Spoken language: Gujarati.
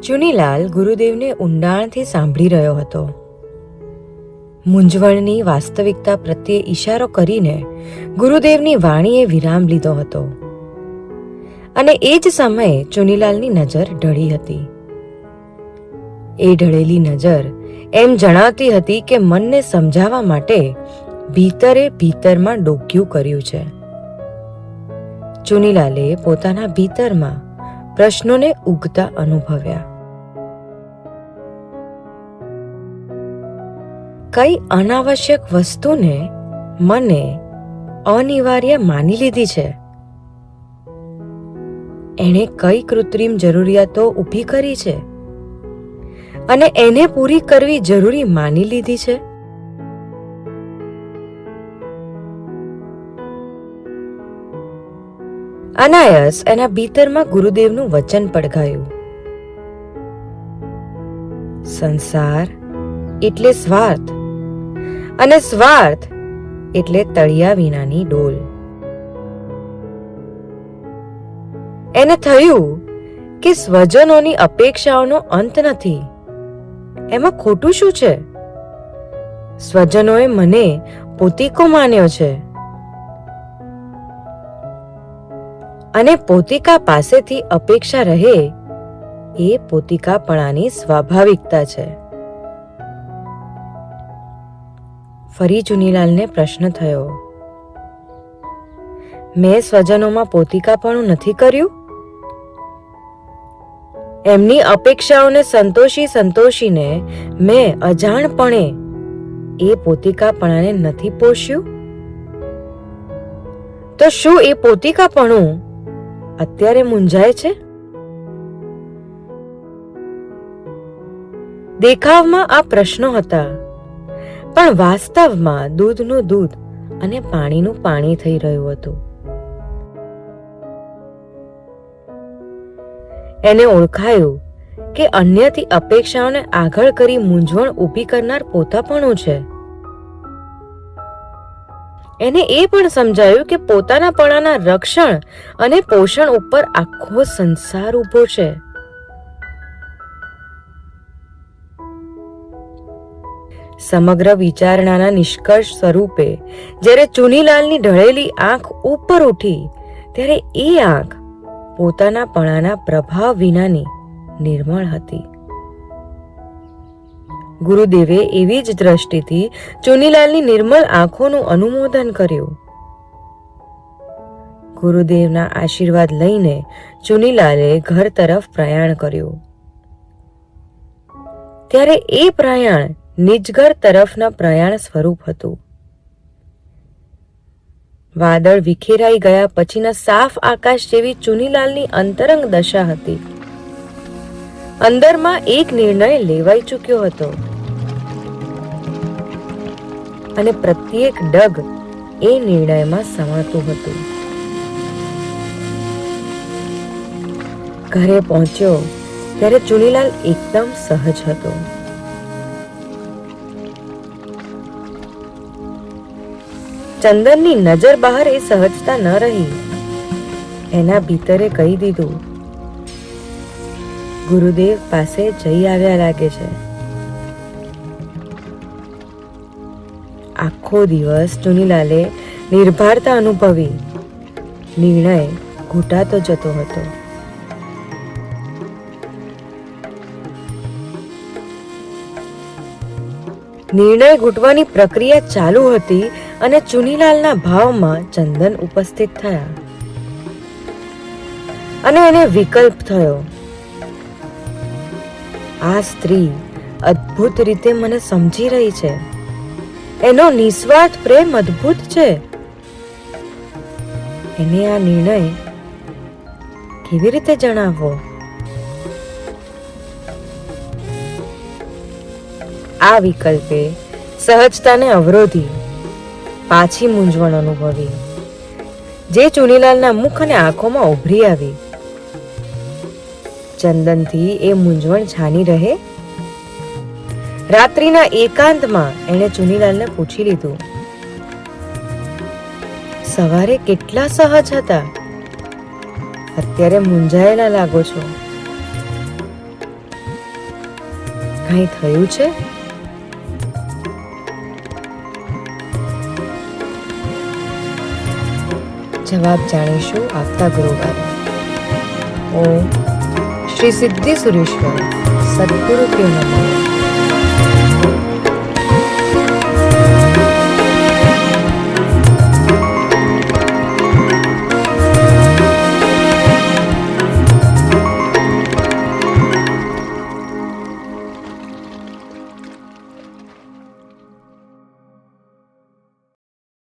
ચુનીલાલ ગુરુદેવને ઊંડાણથી સાંભળી રહ્યો હતો. મૂંઝવણની વાસ્તવિકતા પ્રત્યે ઈશારો કરીને ગુરુદેવની વાણીએ વિરામ લીધો હતો અને એ જ સમયે ચુનીલાલની નજર ઢળી હતી. એ ઢળેલી નજર એમ જણાવતી હતી કે મનને સમજાવવા માટે ભીતરે ભીતરમાં ડોક્યું કર્યું છે. ચુનીલાલે પોતાના ભીતરમાં પ્રશ્નોને ઉગતા અનુભવ્યા. કઈ અનાવશ્યક વસ્તુને મને અનિવાર્ય માની લીધી છે? એણે કઈ કૃત્રિમ જરૂરિયાતો ઊભી કરી છે અને એને પૂરી કરવી જરૂરી માની લીધી છે? અનાયસ એના ભીતરમાં ગુરુદેવનું વચન પડઘાયું. સંસાર એટલે સ્વાર્થ અને સ્વાર્થ એટલે તળિયા વિનાની ડોલ. એને થયું કે સ્વજનોની અપેક્ષાઓનો અંત નથી. એમાં ખોટું શું છે? સ્વજનોએ મને પોતીકો માન્યો છે અને પોતિકા પાસેથી અપેક્ષા રહે એ પોતિકાપણાની સ્વાભાવિકતા છે. ફરી ચુનીલાલને પ્રશ્ન થયો, મેં સ્વજનોમાં પોતિકાપણું નથી કર્યું? એમની અપેક્ષાઓને સંતોષીને મેં અજાણપણે એ પોતિકાપણાને નથી પોષ્યું? તો શું એ પોતિકાપણું અત્યારે મૂંઝાય છે? દેખાવમાં આ પ્રશ્નો હતા, પણ વાસ્તવમાં દૂધનું દૂધ અને પાણીનું પાણી થઈ રહ્યું હતું. એને ઓળખાયું કે અન્યથી અપેક્ષાઓને આગળ કરી મૂંઝવણ ઊભી કરનાર પોતાપણું છે. એને એ પણ સમજાયું કે પોતાના પણાના રક્ષણ અને પોષણ ઉપર આખો સંસાર ઊભો છે. સમગ્ર વિચારણાના નિષ્કર્ષ સ્વરૂપે જ્યારે ચુનીલાલની ઢળેલી આંખ ઉપર ઉઠી ત્યારે એ આંખ પોતાના પણાના પ્રભાવ વિનાની નિર્મળ હતી. ગુરુદેવે એવી જ દ્રષ્ટિથી ચુનીલાલની નિર્મળ આંખોનું અનુમોદન કર્યું. ગુરુદેવના આશીર્વાદ લઈને ચુનીલાલે ઘર તરફ પ્રયાણ કર્યું. ત્યારે એ પ્રયાણ નિજઘર તરફના પ્રયાણ સ્વરૂપ હતું. વાદળ વિખેરાઈ ગયા પછીના સાફ આકાશ જેવી ચુનીલાલની અંતરંગ દશા હતી. અંદરમાં એક નિર્ણય લેવાઈ ચૂક્યો હતો અને પ્રત્યેક ડગ એ નિર્ણયમાં સમાતું હતું. ઘરે પહોંચ્યો ત્યારે ચુનીલાલ એકદમ સહજ હતો. ચંદનની નજર બહાર એ સહજતા ન રહી. એના ભીતરે કહી દીધું, ગુરુદેવ પાસે જઈ આવ્યા લાગે છે. આખો દિવસ ચુનીલાલે નિર્ભરતા અનુભવી. નિર્ણય ઘૂંટાતો જતો હતો. નિર્ણય ઘૂંટવાની પ્રક્રિયા ચાલુ હતી અને ચુનીલાલના ભાવમાં ચંદન ઉપસ્થિત થયા અને એને વિકલ્પ થયો. આ સ્ત્રી અદ્ભુત રીતે મને સમજી રહી છે. એનો નિસ્વાર્થ પ્રેમ અદ્ભુત છે. એને આ નિર્ણય કેવી રીતે જણાવવો? આ વિકલ્પે સહજતાને અવરોધી પાછી મૂંઝવણ અનુભવી, જે ચુનીલાલના મુખ અને આંખોમાં ઉભરી આવી. ચંદનથી એ મૂંઝવણ છાની રહે. રાત્રિના એકાંતમાં એણે ચુનીલાલને પૂછી લીધું, સવારે કેટલા સહજ હતા, અત્યારે મૂંઝાયેલા લાગો છો. કાંઈ થયું છે? જવાબ જાણીશું આવતા ગુરુવારે. ઓમ શ્રી સિદ્ધિ સુરેશ્વર સદગુરુ ક્યો નમઃ.